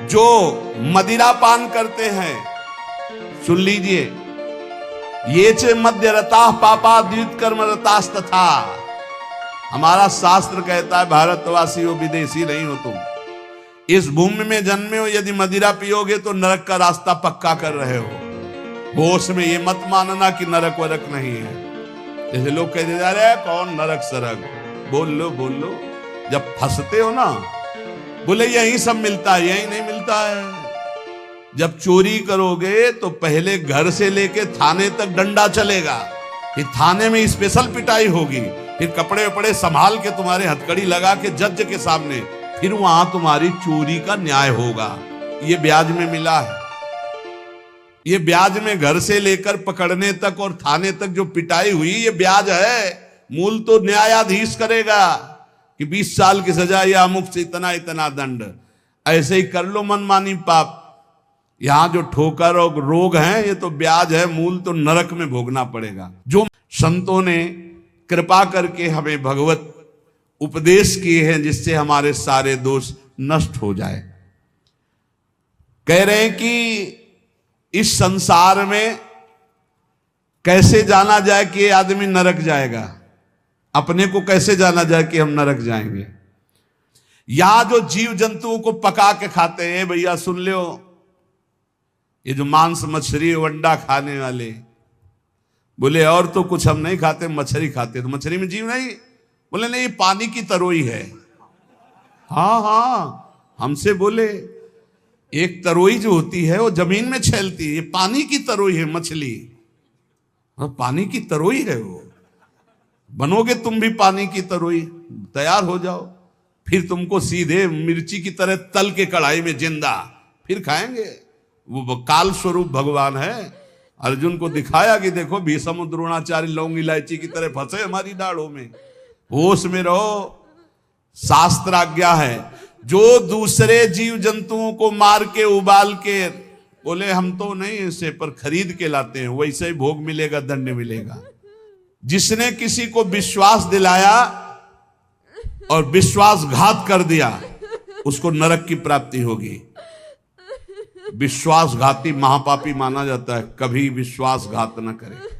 जो मदिरा पान करते हैं, सुन लीजिए, ये च मध्य रता पापा द्वित कर्म रतास तथा। हमारा शास्त्र कहता है भारतवासी हो, विदेशी नहीं हो तुम, इस भूमि में जन्मे हो, यदि मदिरा पियोगे तो नरक का रास्ता पक्का कर रहे हो। होश में ये मत मानना कि नरक वरक नहीं है। जैसे लोग कहते जा रहे हैं कौन नरक सरक, बोल लो बोल लो। जब फंसते हो ना, बोले यही सब मिलता है, यही नहीं मिलता है। जब चोरी करोगे तो पहले घर से लेके थाने तक डंडा चलेगा, फिर थाने में स्पेशल पिटाई होगी, फिर कपड़े वपड़े संभाल के तुम्हारे हथकड़ी लगा के जज के सामने, फिर वहां तुम्हारी चोरी का न्याय होगा। ये ब्याज में मिला है। ये ब्याज में घर से लेकर पकड़ने तक और थाने तक जो पिटाई हुई, ये ब्याज है। मूल तो न्यायाधीश करेगा कि 20 साल की सजा या अमुक से इतना इतना दंड। ऐसे ही कर लो मनमानी पाप। यहां जो ठोकर और रोग हैं, ये तो ब्याज है, मूल तो नरक में भोगना पड़ेगा। जो संतों ने कृपा करके हमें भगवत उपदेश किए हैं, जिससे हमारे सारे दोष नष्ट हो जाए। कह रहे हैं कि इस संसार में कैसे जाना जाए कि ये आदमी नरक जाएगा, अपने को कैसे जाना जाए कि हम नरक जाएंगे। यहां जो जीव जंतुओं को पका के खाते हैं, भैया सुन लो, ये जो मांस मछली अंडा खाने वाले, बोले और तो कुछ हम नहीं खाते, मछली खाते। तो मछली में जीव नहीं? बोले नहीं, ये पानी की तरोई है। हाँ हाँ, हमसे बोले एक तरोई जो होती है वो जमीन में छेलती है, ये पानी की तरोई है मछली। पानी की तरोई है वो। बनोगे तुम भी पानी की तरोई, तैयार हो जाओ, फिर तुमको सीधे मिर्ची की तरह तल के कढ़ाई में जिंदा फिर खाएंगे। वो काल स्वरूप भगवान है। अर्जुन को दिखाया कि देखो भीष्म द्रोणाचार्य लौंग इलायची की तरह फंसे हमारी दाढ़ों में। होश में रहो, शास्त्र आज्ञा है। जो दूसरे जीव जंतुओं को मार के उबाल के, बोले हम तो नहीं इसे पर खरीद के लाते हैं, वैसे ही भोग मिलेगा, दंड मिलेगा। जिसने किसी को विश्वास दिलाया और विश्वासघात कर दिया, उसको नरक की प्राप्ति होगी। विश्वासघाती महापापी माना जाता है, कभी विश्वासघात न करे।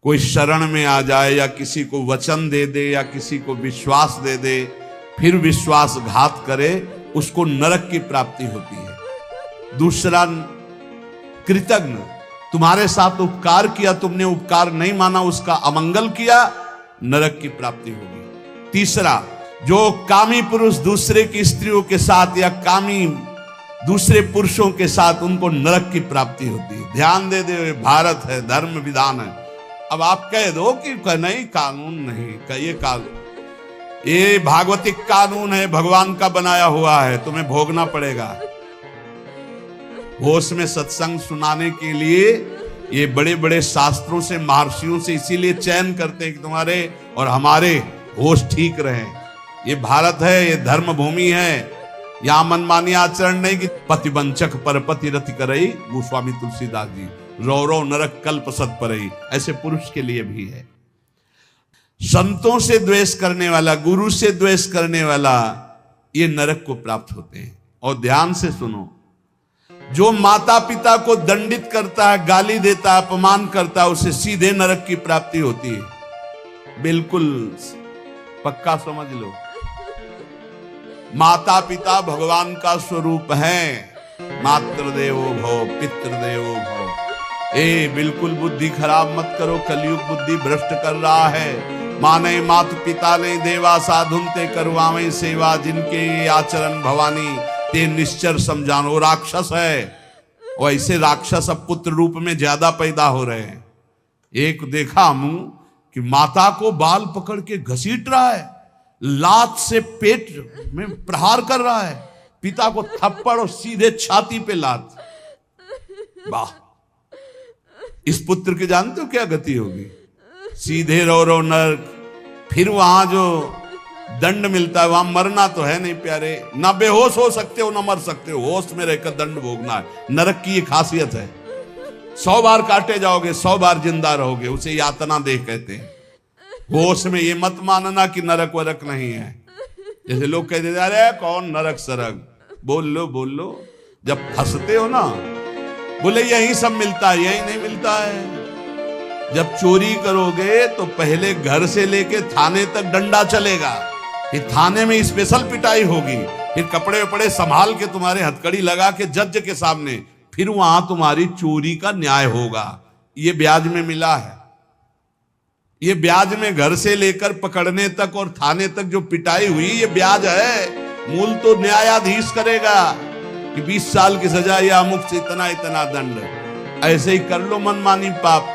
कोई शरण में आ जाए या किसी को वचन दे दे या किसी को विश्वास दे दे, फिर विश्वासघात करे, उसको नरक की प्राप्ति होती है। दूसरा, कृतज्ञ, तुम्हारे साथ उपकार किया, तुमने उपकार नहीं माना, उसका अमंगल किया, नरक की प्राप्ति होगी। तीसरा, जो कामी पुरुष दूसरे की स्त्रियों के साथ या कामी दूसरे पुरुषों के साथ, उनको नरक की प्राप्ति होती है। ध्यान दे दे, भारत है, धर्म विधान है। अब आप कह दो कि नहीं कानून नहीं, कहिए कानून, ये भागवतिक कानून है, भगवान का बनाया हुआ है, तुम्हें भोगना पड़ेगा। होश में सत्संग सुनाने के लिए ये बड़े बड़े शास्त्रों से, महर्षियों से इसीलिए चयन करते हैं कि तुम्हारे और हमारे होश ठीक रहे। ये भारत है, ये धर्म भूमि है, यहां मनमानी आचरण नहीं कि पतिवंचक परपति रति करई, गोस्वामी तुलसीदास जी, रो रो नरक कल्प सत परई, ऐसे पुरुष के लिए भी है। संतों से द्वेष करने वाला, गुरु से द्वेष करने वाला, ये नरक को प्राप्त होते हैं। और ध्यान से सुनो, जो माता पिता को दंडित करता है, गाली देता है, अपमान करता है, उसे सीधे नरक की प्राप्ति होती है। बिल्कुल पक्का समझ लो। माता पिता भगवान का स्वरूप है। मातृदेवो भव पितृदेवो भव। बिल्कुल बुद्धि खराब मत करो, कलयुग बुद्धि भ्रष्ट कर रहा है। माने मात पिता ने देवा साधुन ते करवावे सेवा, जिनके ये आचरण भवानी ते निश्चर समझानो। राक्षस है, और ऐसे राक्षस अब पुत्र रूप में ज्यादा पैदा हो रहे हैं। एक देखा मुंह कि माता को बाल पकड़ के घसीट रहा है, लात से पेट में प्रहार कर रहा है, पिता को थप्पड़ और सीधे छाती पे लात। वाह, इस पुत्र के जानते हो क्या गति होगी? सीधे रो रो नरक। फिर वहां जो दंड मिलता है, वहां मरना तो है नहीं प्यारे, ना बेहोश हो सकते हो ना मर सकते हो, होश में रहकर दंड भोगना है। नरक की ये खासियत है। 100 बार काटे जाओगे, 100 बार जिंदा रहोगे, उसे यातना देह कहते हैं। होश में ये मत मानना कि नरक वरक नहीं है। जैसे लोग कहते जा रहे हैं कौन नरक सरक, बोल लो। जब फंसते हो ना, बोले यही सब मिलता है, यही नहीं मिलता है। जब चोरी करोगे तो पहले घर से लेके थाने तक डंडा चलेगा, फिर थाने में स्पेशल पिटाई होगी, फिर कपड़े वपड़े संभाल के तुम्हारे हथकड़ी लगा के जज के सामने, फिर वहां तुम्हारी चोरी का न्याय होगा। ये ब्याज में मिला है। ये ब्याज में घर से लेकर पकड़ने तक और थाने तक जो पिटाई हुई, ये ब्याज है। मूल तो न्यायाधीश करेगा कि 20 साल की सजा या अमुक से इतना दंड। ऐसे ही कर लो मनमानी पाप।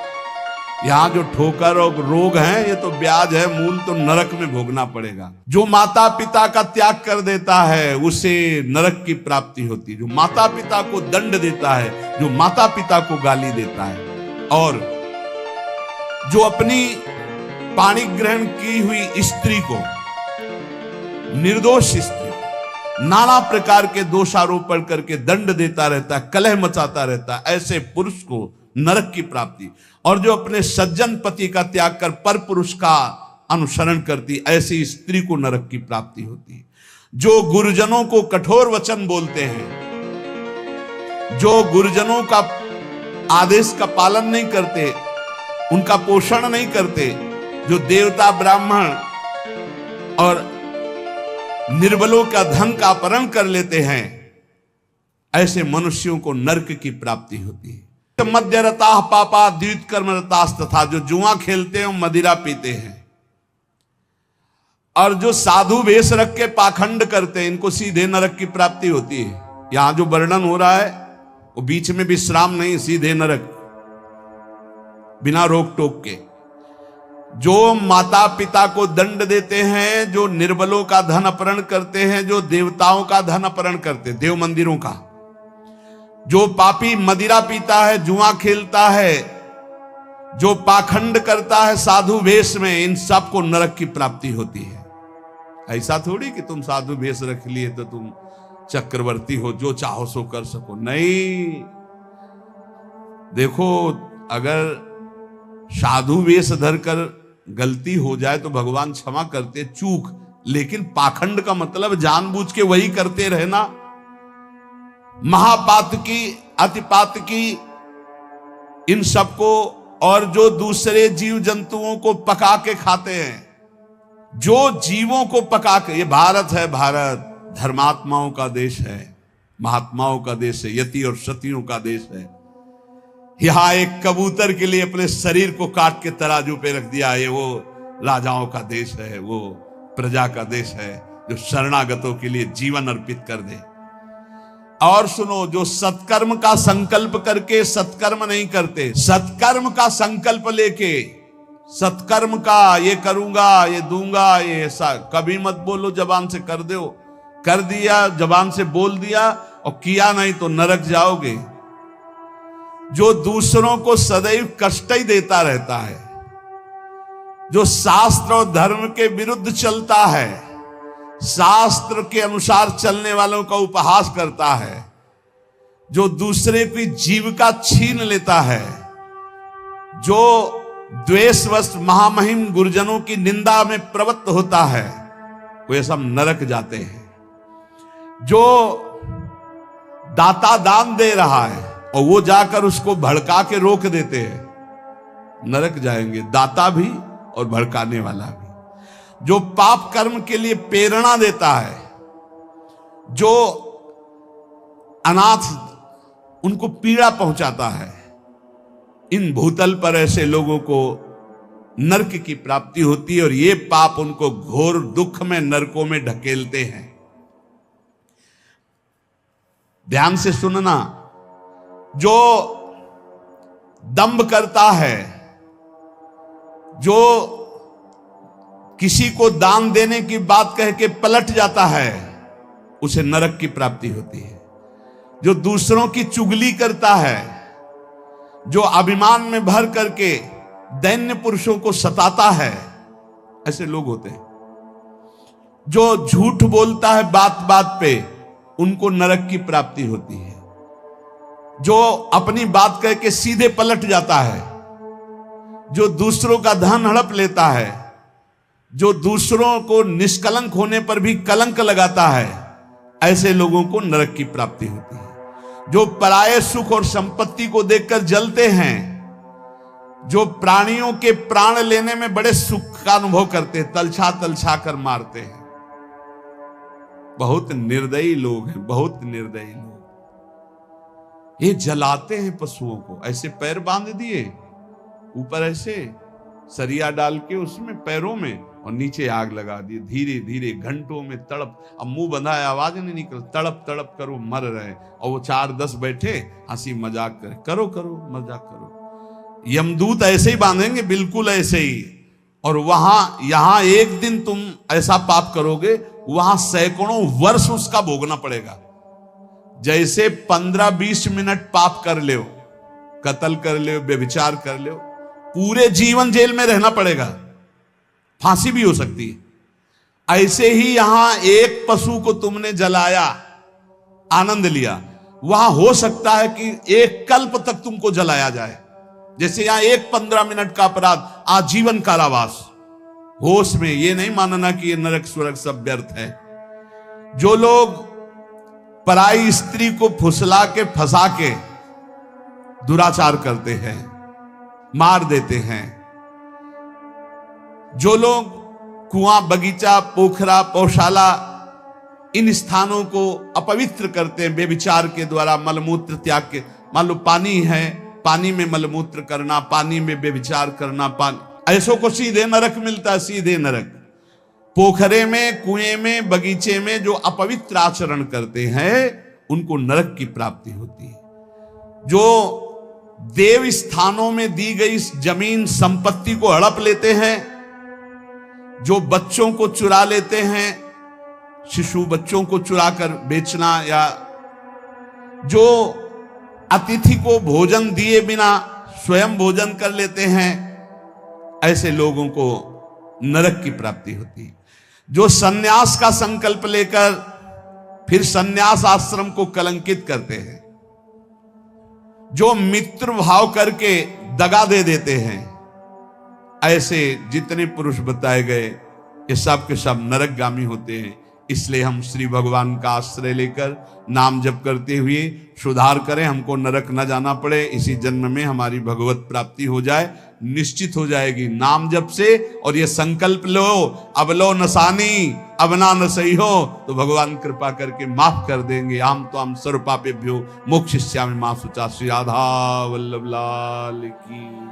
यहां जो ठोकर और रोग हैं, ये तो ब्याज है, मूल तो नरक में भोगना पड़ेगा। जो माता पिता का त्याग कर देता है उसे नरक की प्राप्ति होती है। जो माता पिता को दंड देता है, जो माता पिता को गाली देता है, और जो अपनी पाणी ग्रहण की हुई स्त्री को, निर्दोष स्त्री, नाना प्रकार के दोषारोपण करके दंड देता रहता है, कलह मचाता रहता है, ऐसे पुरुष को नरक की प्राप्ति। और जो अपने सज्जन पति का त्याग कर पर पुरुष का अनुसरण करती, ऐसी स्त्री को नरक की प्राप्ति होती है। जो गुरुजनों को कठोर वचन बोलते हैं, जो गुरुजनों का आदेश का पालन नहीं करते, उनका पोषण नहीं करते, जो देवता ब्राह्मण और निर्बलों का धन का अपहरण कर लेते हैं, ऐसे मनुष्यों को नरक की प्राप्ति होती है। मद्य रता पापा द्वित कर्म रतास तथा, जो जुआ खेलते हैं, मदिरा पीते हैं, और जो साधु वेश रख के पाखंड करते हैं, इनको सीधे नरक की प्राप्ति होती है। यहां जो वर्णन हो रहा है वो बीच में विश्राम नहीं, सीधे नरक, बिना रोक टोक के। जो माता पिता को दंड देते हैं, जो निर्बलों का धन अपहरण करते हैं, जो देवताओं का धन अपहरण करते, देव मंदिरों का, जो पापी मदिरा पीता है, जुआ खेलता है, जो पाखंड करता है साधु वेश में, इन सब को नरक की प्राप्ति होती है। ऐसा थोड़ी कि तुम साधु वेश रख लिए तो तुम चक्रवर्ती हो, जो चाहो सो कर सको, नहीं। देखो, अगर साधु वेश धरकर गलती हो जाए तो भगवान क्षमा करते, चूक, लेकिन पाखंड का मतलब जानबूझ के वही करते रहना। महापात की, अतिपात की, इन सबको, और जो दूसरे जीव जंतुओं को पका के खाते हैं, जो जीवों को पका के, ये भारत है, भारत धर्मात्माओं का देश है, महात्माओं का देश है, यति और सतियों का देश है। यहां एक कबूतर के लिए अपने शरीर को काट के तराजू पे रख दिया, ये वो राजाओं का देश है, वो प्रजा का देश है, जो शरणागतों के लिए जीवन अर्पित कर दे। और सुनो, जो सत्कर्म का संकल्प करके सत्कर्म नहीं करते, सत्कर्म का संकल्प लेके, सत्कर्म का, ये करूंगा, ये दूंगा, ये ऐसा, कभी मत बोलो, जबान से कर दो, कर दिया, जबान से बोल दिया और किया नहीं तो नरक जाओगे। जो दूसरों को सदैव कष्ट ही देता रहता है, जो शास्त्र और धर्म के विरुद्ध चलता है, शास्त्र के अनुसार चलने वालों का उपहास करता है, जो दूसरे की जीविका छीन लेता है, जो द्वेषवश महामहिम गुरुजनों की निंदा में प्रवृत्त होता है, वे सब नरक जाते हैं। जो दाता दान दे रहा है और वो जाकर उसको भड़का के रोक देते हैं, नरक जाएंगे, दाता भी और भड़काने वाला भी। जो पाप कर्म के लिए प्रेरणा देता है, जो अनाथ उनको पीड़ा पहुंचाता है, इन भूतल पर ऐसे लोगों को नरक की प्राप्ति होती है और ये पाप उनको घोर दुख में, नरकों में ढकेलते हैं। ध्यान से सुनना, जो दंभ करता है, जो किसी को दान देने की बात कह के पलट जाता है, उसे नरक की प्राप्ति होती है। जो दूसरों की चुगली करता है, जो अभिमान में भर करके दैन्य पुरुषों को सताता है, ऐसे लोग होते हैं। जो झूठ बोलता है बात बात पे, उनको नरक की प्राप्ति होती है। जो अपनी बात कह के सीधे पलट जाता है, जो दूसरों का धन हड़प लेता है, जो दूसरों को निष्कलंक होने पर भी कलंक लगाता है, ऐसे लोगों को नरक की प्राप्ति होती है। जो पराये सुख और संपत्ति को देखकर जलते हैं, जो प्राणियों के प्राण लेने में बड़े सुख का अनुभव करते हैं, तलछा तलछा कर मारते हैं, बहुत निर्दयी लोग हैं, बहुत निर्दयी लोग। ये जलाते हैं पशुओं को, ऐसे पैर बांध दिए, ऊपर ऐसे सरिया डाल के उसमें पैरों में, और नीचे आग लगा दी। धीरे धीरे घंटों में तड़प, अब मुंह बंधा है, आवाज नहीं निकल, तड़प तड़प कर वो मर रहे, और वो 4-10 बैठे हंसी मजाक करे, करो करो मजाक करो। यमदूत ऐसे ही बांधेंगे, बिल्कुल ऐसे ही। और वहां यहां एक दिन तुम ऐसा पाप करोगे, वहां सैकड़ों वर्ष उसका भोगना पड़ेगा। जैसे 15-20 मिनट पाप कर ले, कत्ल कर ले, व्यभिचार कर ले, पूरे जीवन जेल में रहना पड़ेगा, फांसी भी हो सकती है। ऐसे ही यहां एक पशु को तुमने जलाया, आनंद लिया, वहां हो सकता है कि एक कल्प तक तुमको जलाया जाए। जैसे यहां एक 15 मिनट का अपराध, आजीवन कारावास। होश में, ये नहीं मानना कि ये नरक स्वर्ग सब व्यर्थ है। जो लोग पराई स्त्री को फुसला के फंसा के दुराचार करते हैं, मार देते हैं, जो लोग कुआं, बगीचा, पोखरा, पौशाला, इन स्थानों को अपवित्र करते हैं व्यभिचार के द्वारा, मलमूत्र त्याग के, मान लो पानी है, पानी में मलमूत्र करना, पानी में व्यभिचार करना, ऐसों को सीधे नरक मिलता है, सीधे नरक। पोखरे में, कुएं में, बगीचे में जो अपवित्र आचरण करते हैं, उनको नरक की प्राप्ति होती है। जो देव स्थानों में दी गई जमीन संपत्ति को हड़प लेते हैं, जो बच्चों को चुरा लेते हैं, शिशु बच्चों को चुरा कर बेचना, या जो अतिथि को भोजन दिए बिना स्वयं भोजन कर लेते हैं, ऐसे लोगों को नरक की प्राप्ति होती है। जो सन्यास का संकल्प लेकर फिर सन्यास आश्रम को कलंकित करते हैं, जो मित्र भाव करके दगा दे देते हैं, ऐसे जितने पुरुष बताए गए, ये सब के सब नरकगामी होते हैं। इसलिए हम श्री भगवान का आश्रय लेकर नाम जप करते हुए सुधार करें, हमको नरक न जाना पड़े, इसी जन्म में हमारी भगवत प्राप्ति हो जाए, निश्चित हो जाएगी नाम जप से। और ये संकल्प लो, अब लो नसानी, अब ना न सही हो, तो भगवान कृपा करके माफ कर देंगे। आम तो हम सर्व पापेभ्यो मोक्षयिष्यामि मा शुचा। श्री राधा वल्लभ लाल की।